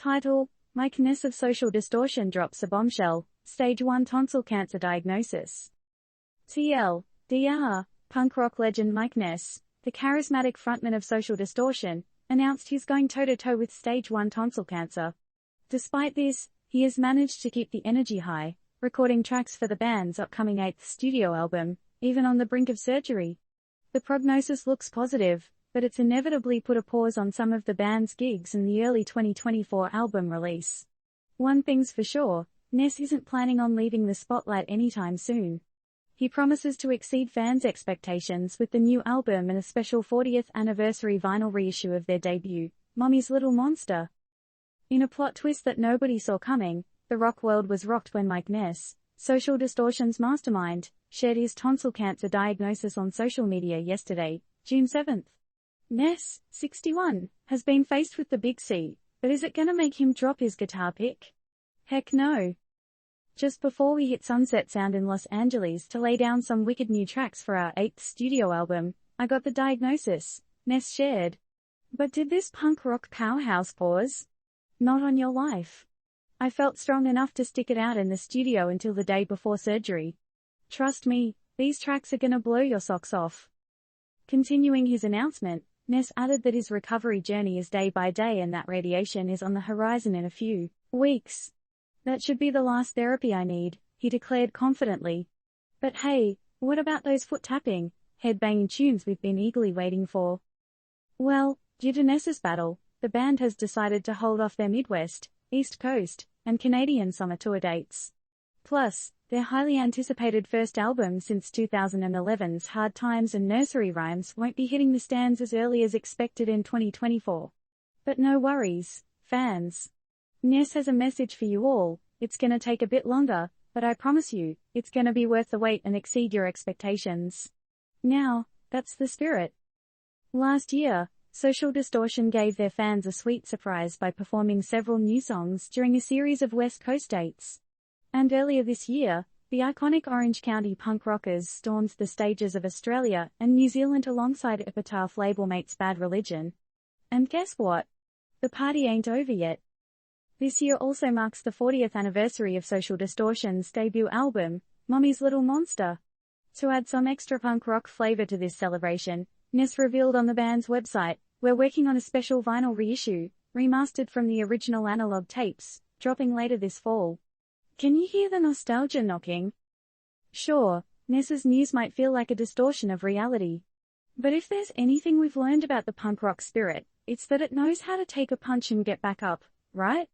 Title: Mike Ness of Social Distortion drops a bombshell, Stage 1 tonsil cancer diagnosis. TLDR, punk rock legend Mike Ness, the charismatic frontman of Social Distortion, announced he's going toe-to-toe with Stage 1 tonsil cancer. Despite this, he has managed to keep the energy high, recording tracks for the band's upcoming 8th studio album, even on the brink of surgery. The prognosis looks positive, but it's inevitably put a pause on some of the band's gigs and the early 2024 album release. One thing's for sure, Ness isn't planning on leaving the spotlight anytime soon. He promises to exceed fans' expectations with the new album and a special 40th anniversary vinyl reissue of their debut, Mommy's Little Monster. In a plot twist that nobody saw coming, the rock world was rocked when Mike Ness, Social Distortion's mastermind, shared his tonsil cancer diagnosis on social media yesterday, June 7th. Ness, 61, has been faced with the big C, but is it gonna make him drop his guitar pick? Heck no. Just before we hit Sunset Sound in Los Angeles to lay down some wicked new tracks for our 8th studio album, I got the diagnosis, Ness shared. But did this punk rock powerhouse pause? Not on your life. I felt strong enough to stick it out in the studio until the day before surgery. Trust me, these tracks are gonna blow your socks off. Continuing his announcement, Ness added that his recovery journey is day by day and that radiation is on the horizon in a few weeks. That should be the last therapy I need, he declared confidently. But hey, what about those foot-tapping, head-banging tunes we've been eagerly waiting for? Well, due to Ness's battle, the band has decided to hold off their Midwest, East Coast, and Canadian summer tour dates. Plus, their highly anticipated first album since 2011's Hard Times and Nursery Rhymes won't be hitting the stands as early as expected in 2024. But no worries, fans. Ness has a message for you all. It's gonna take a bit longer, but I promise you, it's gonna be worth the wait and exceed your expectations. Now, that's the spirit. Last year, Social Distortion gave their fans a sweet surprise by performing several new songs during a series of West Coast dates. And earlier this year, the iconic Orange County punk rockers stormed the stages of Australia and New Zealand alongside Epitaph label mates Bad Religion. And guess what? The party ain't over yet. This year also marks the 40th anniversary of Social Distortion's debut album, Mommy's Little Monster. To add some extra punk rock flavor to this celebration, Ness revealed on the band's website, "We're working on a special vinyl reissue, remastered from the original analog tapes, dropping later this fall." Can you hear the nostalgia knocking? Sure, Ness's news might feel like a distortion of reality. But if there's anything we've learned about the punk rock spirit, it's that it knows how to take a punch and get back up, right?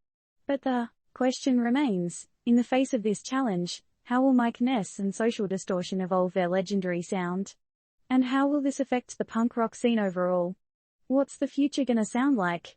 But the question remains, in the face of this challenge, how will Mike Ness and Social Distortion evolve their legendary sound? And how will this affect the punk rock scene overall? What's the future gonna sound like?